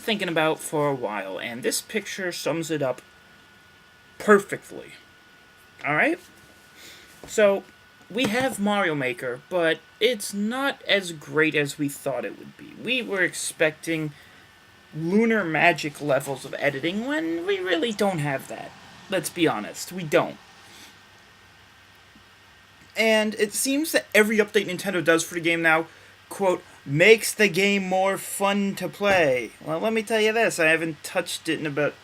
thinking about for a while, and this picture sums it up perfectly. Alright? So, we have Mario Maker, but it's not as great as we thought it would be. We were expecting lunar magic levels of editing when we really don't have that. Let's be honest, we don't. And it seems that every update Nintendo does for the game now, quote, makes the game more fun to play. Well, let me tell you this, I haven't touched it in about,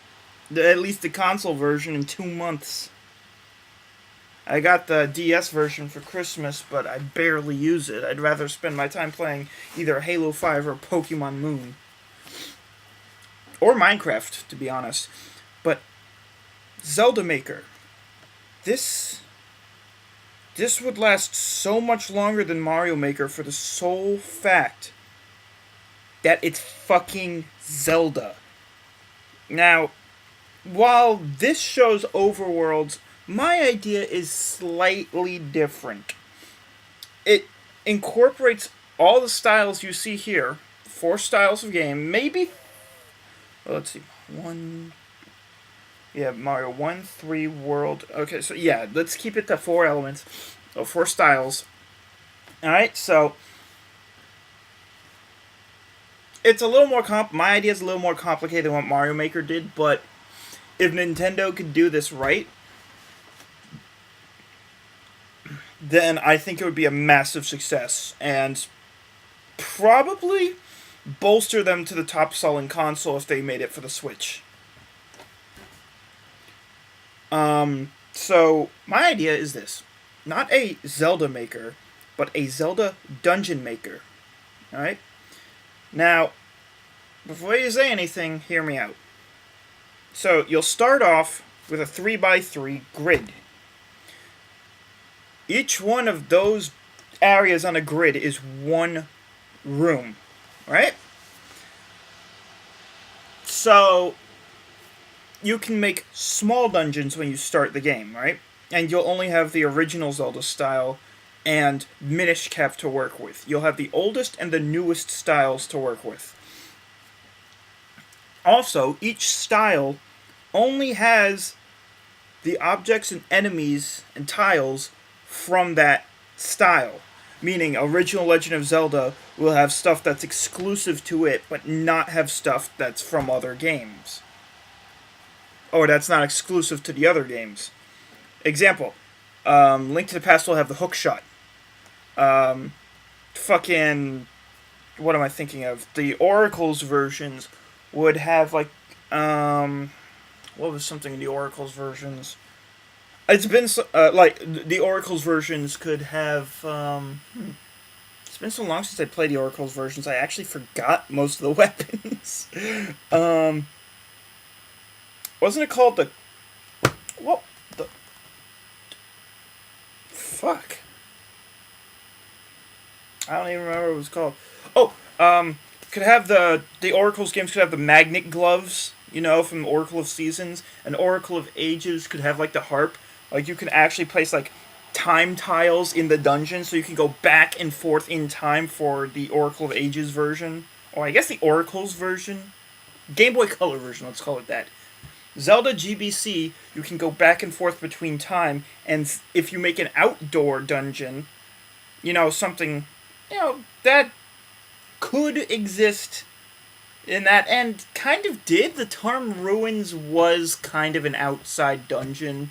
at least the console version, in 2 months. I got the DS version for Christmas, but I barely use it. I'd rather spend my time playing either Halo 5 or Pokemon Moon. Or Minecraft, to be honest. But Zelda Maker. This would last so much longer than Mario Maker for the sole fact that it's fucking Zelda. Now, while this shows overworlds, my idea is slightly different. It incorporates all the styles you see here, 4 styles of game, maybe, well, let's see, Mario 1, 3, World. Okay, so yeah, let's keep it to 4 elements, or 4 styles. Alright, so it's a little more my idea is a little more complicated than what Mario Maker did, but if Nintendo could do this right, then I think it would be a massive success, and probably bolster them to the top selling console if they made it for the Switch. So my idea is this. Not a Zelda Maker, but a Zelda Dungeon Maker. Alright? Now, before you say anything, hear me out. So, you'll start off with a 3x3 grid. Each one of those areas on a grid is one room. Right? So, you can make small dungeons when you start the game, right? And you'll only have the original Zelda style and Minish Cap to work with. You'll have the oldest and the newest styles to work with. Also, each style only has the objects and enemies and tiles from that style. Meaning, original Legend of Zelda will have stuff that's exclusive to it, but not have stuff that's from other games. Or that's not exclusive to the other games. Example, Link to the Past will have the hook shot. Fucking, what am I thinking of? The Oracle's versions would have, like, what was something in the Oracle's versions? It's been, the Oracle's versions could have, it's been so long since I played the Oracle's versions, I actually forgot most of the weapons. Wasn't it called the... What? The... Fuck. I don't even remember what it was called. Oh, could have the Oracle's games could have the magnet gloves, you know, from Oracle of Seasons. And Oracle of Ages could have, like, the harp. Like, you can actually place, like, time tiles in the dungeon, so you can go back and forth in time for the Oracle of Ages version. Or I guess the Oracle's version. Game Boy Color version, let's call it that. Zelda GBC, you can go back and forth between time, and if you make an outdoor dungeon, you know, something, you know, that could exist in that, and kind of did. The Tarm Ruins was kind of an outside dungeon.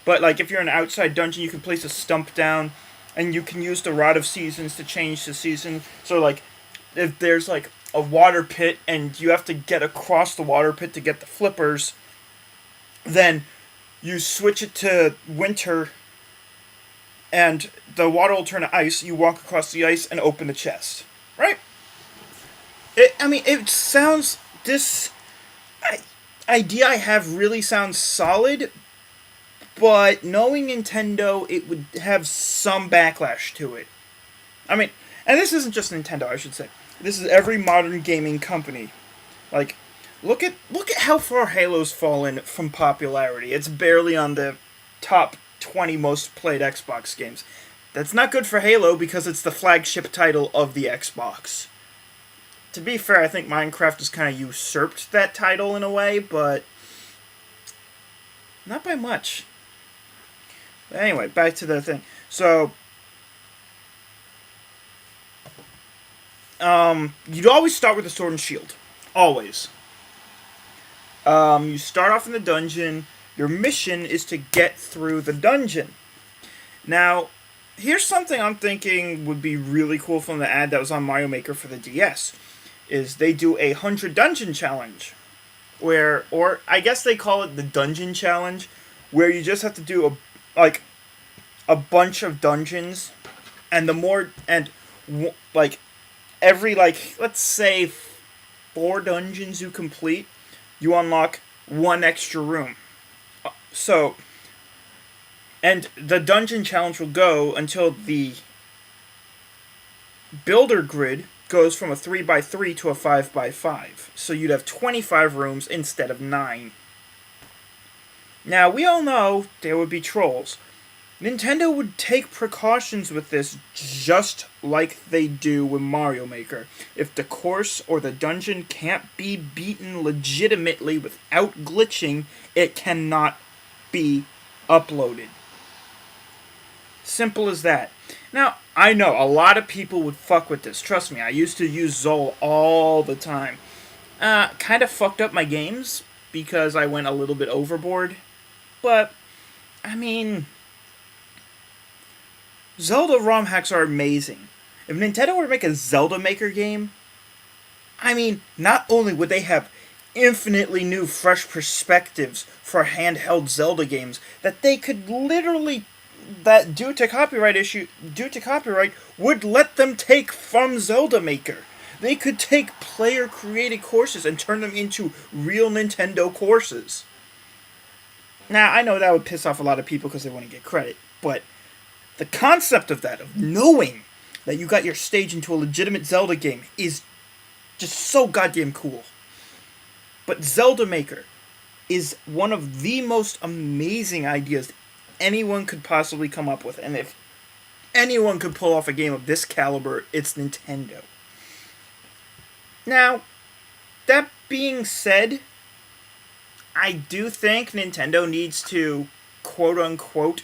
But, like, if you're in an outside dungeon, you can place a stump down, and you can use the Rod of Seasons to change the season. So, like, if there's, like, a water pit, and you have to get across the water pit to get the flippers, then you switch it to winter, and the water will turn to ice. You walk across the ice and open the chest. Right? It sounds... This idea I have really sounds solid, but knowing Nintendo, it would have some backlash to it. I mean, and this isn't just Nintendo, I should say. This is every modern gaming company. Like, look at how far Halo's fallen from popularity. It's barely on the top 20 most played Xbox games. That's not good for Halo because it's the flagship title of the Xbox. to be fair, I think Minecraft has kind of usurped that title in a way, but not by much. But anyway, back to the thing. So, you'd always start with a sword and shield. Always. You start off in the dungeon. Your mission is to get through the dungeon. Now, here's something I'm thinking would be really cool from the ad that was on Mario Maker for the DS. Is they do a 100 dungeon challenge. Where, or I guess they call it the dungeon challenge, where you just have to do a bunch of dungeons, and the more, and like, every, like, let's say 4 dungeons you complete, you unlock 1 extra room. So, and the dungeon challenge will go until the builder grid goes from a 3x3 to a 5x5. So you'd have 25 rooms instead of 9. Now, we all know there would be trolls. Nintendo would take precautions with this just like they do with Mario Maker. If the course or the dungeon can't be beaten legitimately without glitching, it cannot be uploaded. Simple as that. Now, I know a lot of people would fuck with this. Trust me, I used to use Zol all the time. Kind of fucked up my games because I went a little bit overboard. But, I mean, Zelda ROM hacks are amazing. If Nintendo were to make a Zelda Maker game, I mean, not only would they have infinitely new, fresh perspectives for handheld Zelda games that they could literally, that due to copyright, would let them take from Zelda Maker. They could take player-created courses and turn them into real Nintendo courses. Now, I know that would piss off a lot of people because they want to get credit, but the concept of that, of knowing that you got your stage into a legitimate Zelda game, is just so goddamn cool. But Zelda Maker is one of the most amazing ideas anyone could possibly come up with. And if anyone could pull off a game of this caliber, it's Nintendo. Now, that being said, I do think Nintendo needs to, quote-unquote,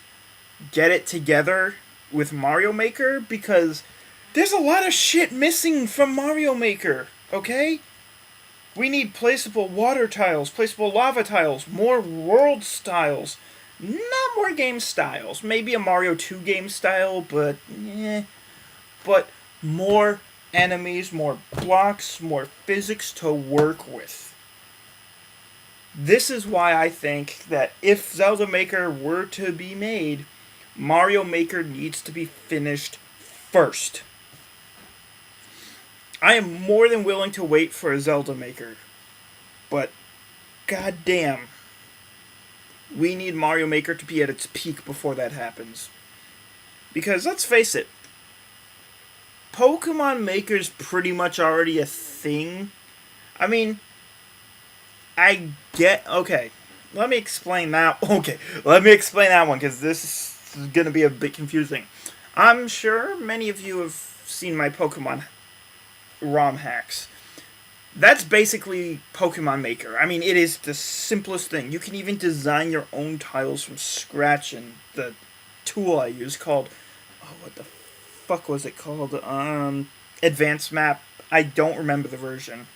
get it together with Mario Maker, because there's a lot of shit missing from Mario Maker, okay? We need placeable water tiles, placeable lava tiles, more world styles, not more game styles. Maybe a Mario 2 game style, but but more enemies, more blocks, more physics to work with. This is why I think that if Zelda Maker were to be made, Mario Maker needs to be finished first. I am more than willing to wait for a Zelda Maker, but goddamn, we need Mario Maker to be at its peak before that happens. Because let's face it, Pokemon Maker's pretty much already a thing. I mean, okay, let me explain that. Okay, let me explain that one, because this is going to be a bit confusing. I'm sure many of you have seen my Pokemon ROM hacks. That's basically Pokemon Maker. I mean, it is the simplest thing. You can even design your own tiles from scratch, and the tool I use called, what the fuck was it called? Advanced Map. I don't remember the version.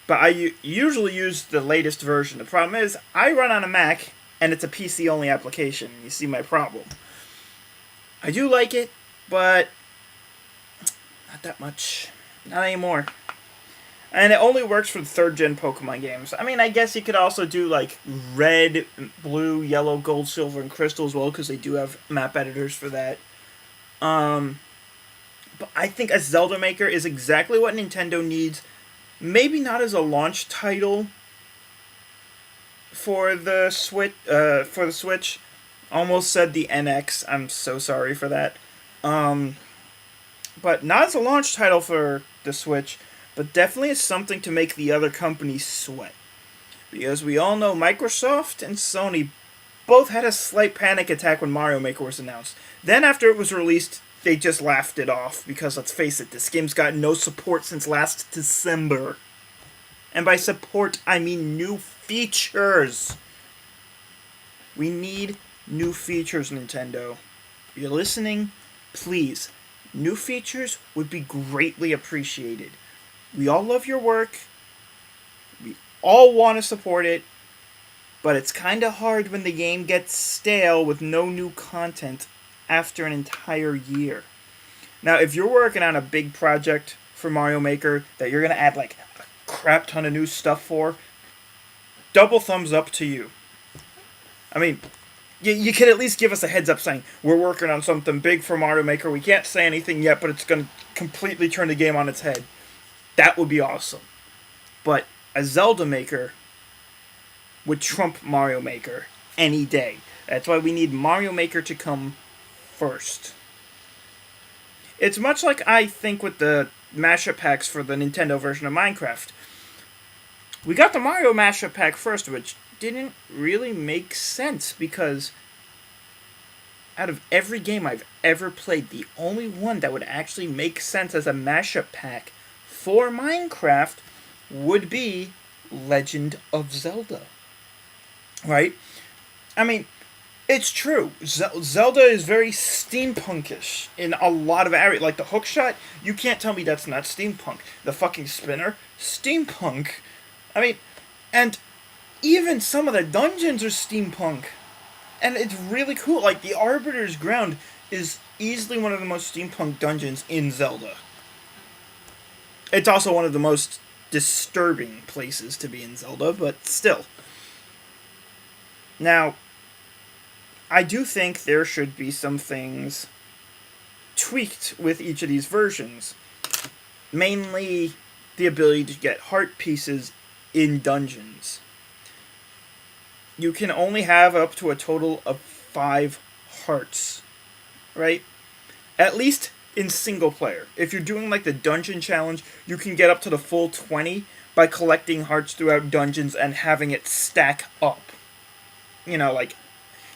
But I usually use the latest version. The problem is, I run on a Mac, and it's a PC-only application. You see my problem. I do like it, but not that much. Not anymore. And it only works for the 3rd-gen Pokemon games. I mean, I guess you could also do, like, red, blue, yellow, gold, silver, and crystal as well, because they do have map editors for that. But I think a Zelda Maker is exactly what Nintendo needs. Maybe not as a launch title for the Switch. Almost said the NX. I'm so sorry for that. But not as a launch title for the Switch, but definitely as something to make the other companies sweat. Because we all know Microsoft and Sony both had a slight panic attack when Mario Maker was announced. Then after it was released, they just laughed it off because, let's face it, this game's got no support since last December. And by support, I mean new features. We need new features, Nintendo. If you're listening, please. New features would be greatly appreciated. We all love your work. We all want to support it. But it's kind of hard when the game gets stale with no new content after an entire year. Now, if you're working on a big project for Mario Maker that you're going to add like a crap ton of new stuff for, double thumbs up to you. I mean, you can at least give us a heads up saying, we're working on something big for Mario Maker. We can't say anything yet, but it's going to completely turn the game on its head. That would be awesome. But a Zelda Maker would trump Mario Maker any day. That's why we need Mario Maker to come first. It's much like I think with the mashup packs for the Nintendo version of Minecraft. We got the Mario mashup pack first, which didn't really make sense because out of every game I've ever played, the only one that would actually make sense as a mashup pack for Minecraft would be Legend of Zelda. Right? I mean, it's true. Zelda is very steampunkish in a lot of areas. Like the hookshot, you can't tell me that's not steampunk. The fucking spinner, steampunk. I mean, and even some of the dungeons are steampunk. And it's really cool. Like, the Arbiter's Ground is easily one of the most steampunk dungeons in Zelda. It's also one of the most disturbing places to be in Zelda, but still. Now, I do think there should be some things tweaked with each of these versions. Mainly the ability to get heart pieces in dungeons. You can only have up to a total of 5 hearts, right? At least in single player. If you're doing like the dungeon challenge, you can get up to the full 20 by collecting hearts throughout dungeons and having it stack up. You know, like,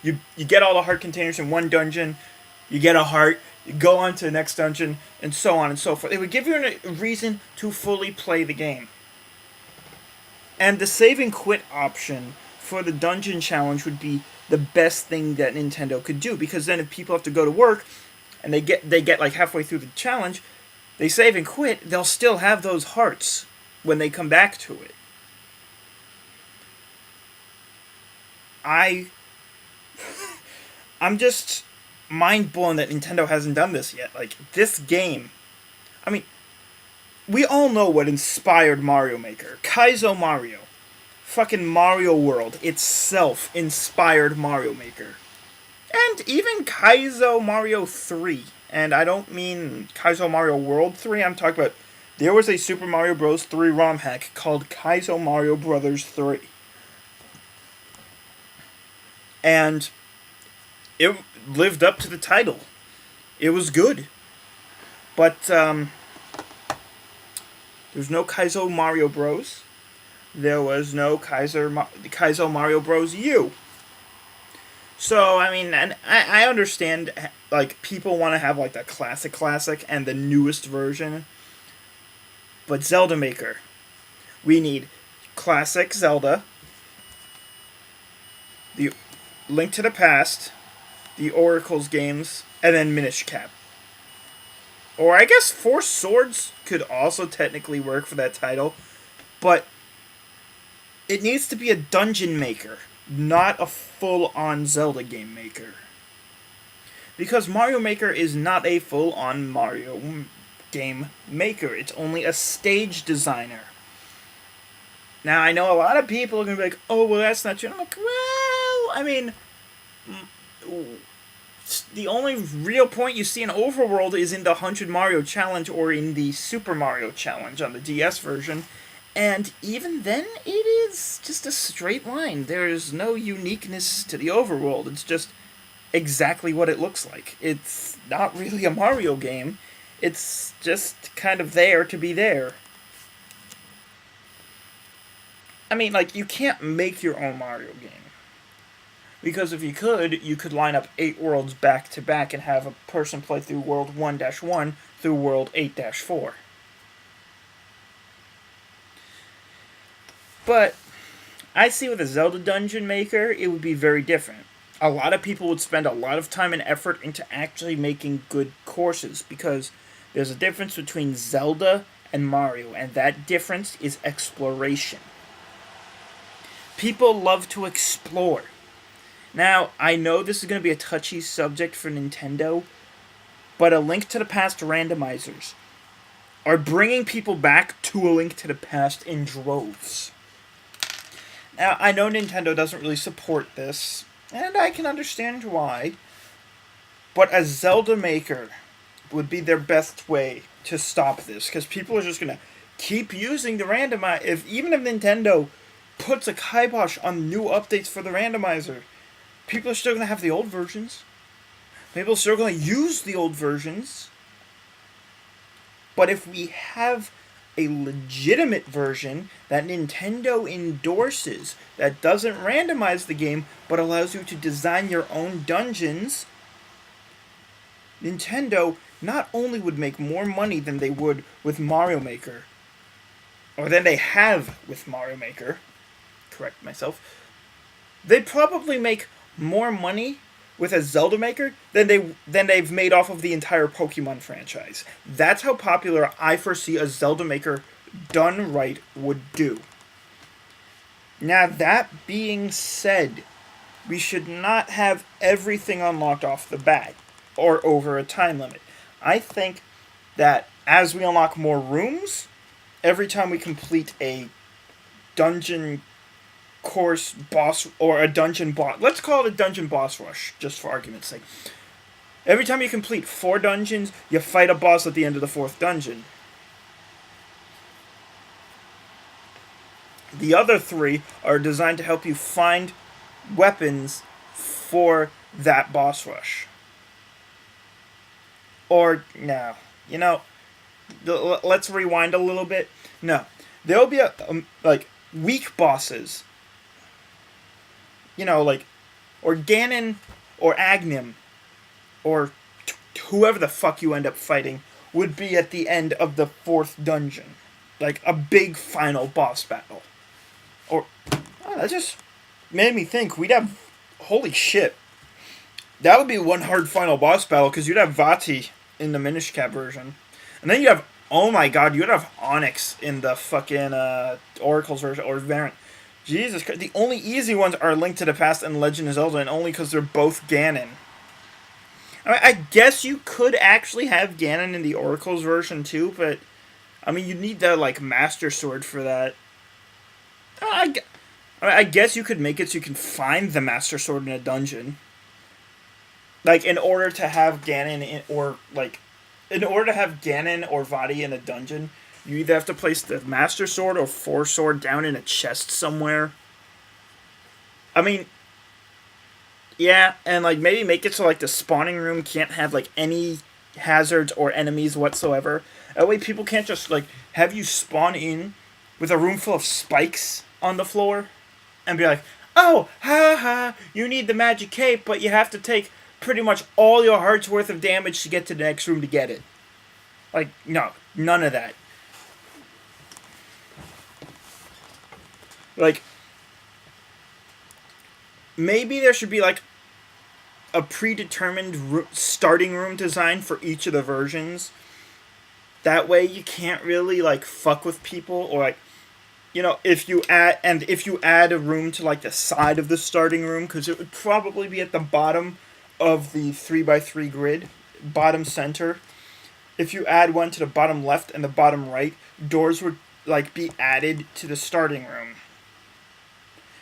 you get all the heart containers in one dungeon, you get a heart, you go on to the next dungeon, and so on and so forth. It would give you a reason to fully play the game. And the save and quit option for the dungeon challenge would be the best thing that Nintendo could do, because then if people have to go to work and they get like halfway through the challenge, they save and quit, they'll still have those hearts when they come back to it. I'm just mind blown that Nintendo hasn't done this yet. Like, this game, I mean, we all know what inspired Mario Maker. Kaizo Mario. Fucking Mario World itself inspired Mario Maker. And even Kaizo Mario 3. And I don't mean Kaizo Mario World 3, I'm talking about, there was a Super Mario Bros. 3 ROM hack called Kaizo Mario Brothers 3. And it lived up to the title. It was good. But, there's no Kaizo Mario Bros. There was no Kaizo Mario Bros. U. So, I mean, and I understand, like, people want to have, like, the classic and the newest version. But Zelda Maker, we need classic Zelda, the Link to the Past, the Oracle's games, and then Minish Cap. Or I guess Four Swords could also technically work for that title, but it needs to be a dungeon maker, not a full-on Zelda game maker. Because Mario Maker is not a full-on Mario game maker. It's only a stage designer. Now, I know a lot of people are going to be like, oh, well, that's not true. I'm like, well, I mean, the only real point you see in Overworld is in the 100 Mario Challenge or in the Super Mario Challenge on the DS version. And even then, it is just a straight line. There is no uniqueness to the Overworld. It's just exactly what it looks like. It's not really a Mario game. It's just kind of there to be there. I mean, like, you can't make your own Mario game. Because if you could line up 8 worlds back to back and have a person play through World 1-1 through World 8-4. But I see with a Zelda Dungeon Maker, it would be very different. A lot of people would spend a lot of time and effort into actually making good courses because there's a difference between Zelda and Mario, and that difference is exploration. People love to explore. Now, I know this is going to be a touchy subject for Nintendo, but A Link to the Past randomizers are bringing people back to A Link to the Past in droves. Now, I know Nintendo doesn't really support this, and I can understand why, but a Zelda Maker would be their best way to stop this, because people are just going to keep using the randomizer. Even if Nintendo puts a kibosh on new updates for the randomizer, people are still going to have the old versions. People are still going to use the old versions. But if we have a legitimate version that Nintendo endorses, that doesn't randomize the game, but allows you to design your own dungeons, Nintendo not only would make more money than they would with Mario Maker, or than they have with Mario Maker, correct myself, they'd probably make more money with a Zelda Maker than they've made off of the entire Pokemon franchise. That's how popular I foresee a Zelda Maker done right would do. Now, that being said, we should not have everything unlocked off the bat or over a time limit. I think that as we unlock more rooms, every time we complete a dungeon course boss or a dungeon boss, let's call it a dungeon boss rush just for argument's sake. Every time you complete 4 dungeons, you fight a boss at the end of the 4th dungeon. The other 3 are designed to help you find weapons for that boss rush. Or no, let's rewind a little bit. No, there'll be like weak bosses, or Ganon, or Agnim, or whoever the fuck you end up fighting, would be at the end of the 4th dungeon. Like a big final boss battle. That just made me think, holy shit. That would be one hard final boss battle, because you'd have Vati in the Minish Cap version. And then you'd have, oh my god, you'd have Onyx in the fucking Oracle's version, or variant. Jesus Christ. The only easy ones are Link to the Past and Legend of Zelda, and only because they're both Ganon. I guess you could actually have Ganon in the Oracle's version too, but you need the Master Sword for that. I guess you could make it so you can find the Master Sword in a dungeon. In order to have Ganon or Vati in a dungeon, you either have to place the Master Sword or Force Sword down in a chest somewhere. Yeah, and maybe make it so the spawning room can't have any hazards or enemies whatsoever. That way people can't just have you spawn in with a room full of spikes on the floor and be like, oh, ha ha, you need the magic cape, but you have to take pretty much all your heart's worth of damage to get to the next room to get it. No, none of that. Maybe there should be a predetermined starting room design for each of the versions. That way you can't really fuck with people, or if you add a room to the side of the starting room, because it would probably be at the bottom of the 3x3 grid, bottom center. If you add one to the bottom left and the bottom right, doors would be added to the starting room.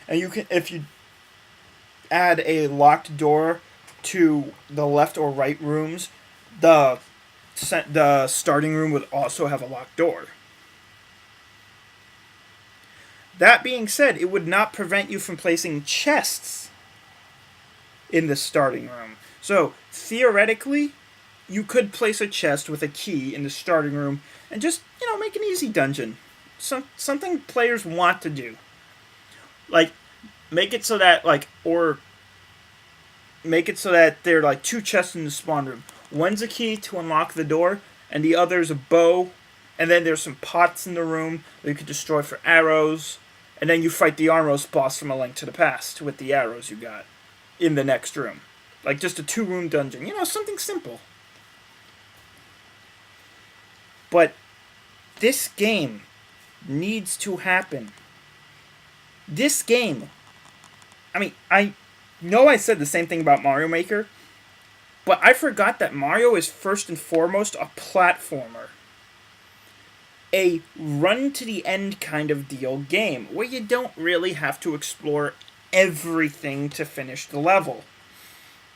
And if you add a locked door to the left or right rooms, the starting room would also have a locked door. That being said, it would not prevent you from placing chests in the starting room. So, theoretically, you could place a chest with a key in the starting room and just, make an easy dungeon. Something players want to do. Make it so that, make it so that there are like two chests in the spawn room. One's a key to unlock the door, and the other's a bow. And then there's some pots in the room that you could destroy for arrows. And then you fight the Armos boss from A Link to the Past with the arrows you got in the next room. Like just a 2-room dungeon. You know, something simple. But this game needs to happen. This game. I mean, I know I said the same thing about Mario Maker, but I forgot that Mario is first and foremost a platformer. A run-to-the-end kind of deal game, where you don't really have to explore everything to finish the level.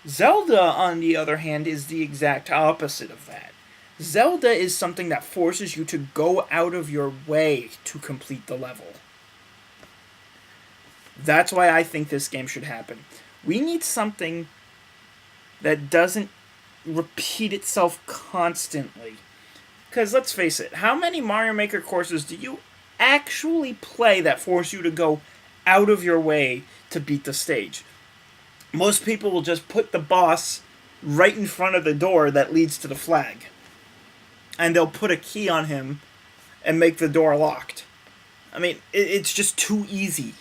Zelda, on the other hand, is the exact opposite of that. Zelda is something that forces you to go out of your way to complete the level. That's why I think this game should happen. We need something that doesn't repeat itself constantly. Because let's face it, how many Mario Maker courses do you actually play that force you to go out of your way to beat the stage? Most people will just put the boss right in front of the door that leads to the flag. And they'll put a key on him and make the door locked. I mean, it's just too easy.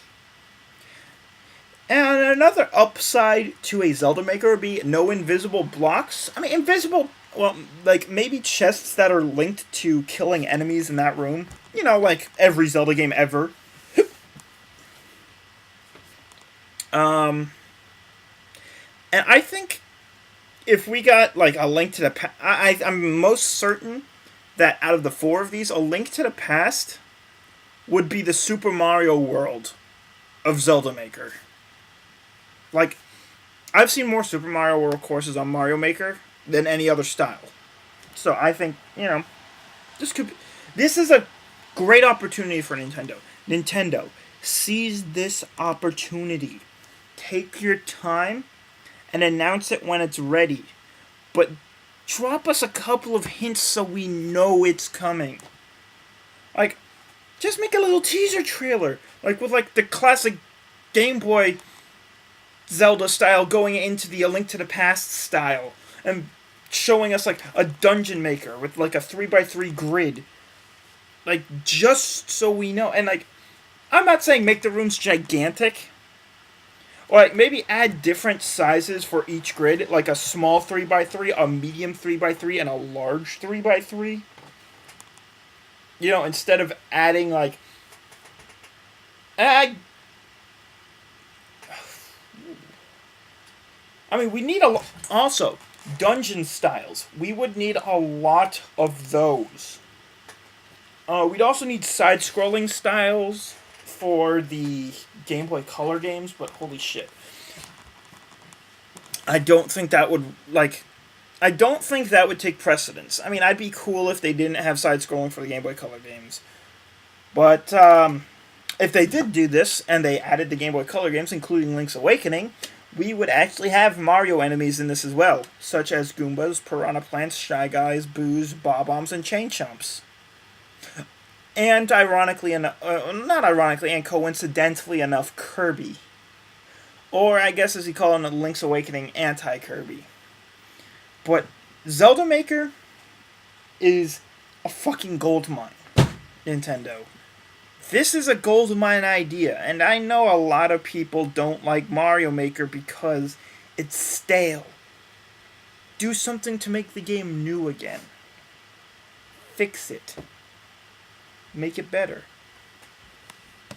And another upside to a Zelda Maker would be no invisible blocks. I mean, invisible... Well, like, maybe chests that are linked to killing enemies in that room. You know, like every Zelda game ever. And I think if we got, like, A Link to the Past... I'm most certain that out of the 4 of these, A Link to the Past would be the Super Mario World of Zelda Maker. Like, I've seen more Super Mario World courses on Mario Maker than any other style. So I think, you know, this is a great opportunity for Nintendo. Nintendo, seize this opportunity. Take your time and announce it when it's ready. But drop us a couple of hints so we know it's coming. Like, just make a little teaser trailer. Like, with, like, the classic Game Boy Zelda style going into the A Link to the Past style. And showing us, like, a dungeon maker with, like, a 3x3 grid. Like, just so we know. And, like, I'm not saying make the rooms gigantic. Or, like, maybe add different sizes for each grid. Like, a small 3x3, a medium 3x3, and a large 3x3. You know, instead of adding, like... I mean, we need a... Also... Dungeon styles. We would need a lot of those. We'd also need side-scrolling styles for the Game Boy Color games, but holy shit. I don't think that would, like... I don't think that would take precedence. I mean, I'd be cool if they didn't have side-scrolling for the Game Boy Color games. But, if they did do this, and they added the Game Boy Color games, including Link's Awakening... we would actually have Mario enemies in this as well, such as Goombas, Piranha Plants, Shy Guys, Boos, Bob-Ombs, and Chain Chomps. And ironically enough, not ironically, and coincidentally enough, Kirby. Or I guess as you call it in Link's Awakening, Anti-Kirby. But Zelda Maker is a fucking goldmine, Nintendo. This is a goldmine idea, and I know a lot of people don't like Mario Maker because it's stale. Do something to make the game new again. Fix it. Make it better.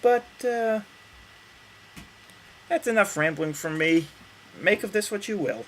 But, that's enough rambling from me. Make of this what you will.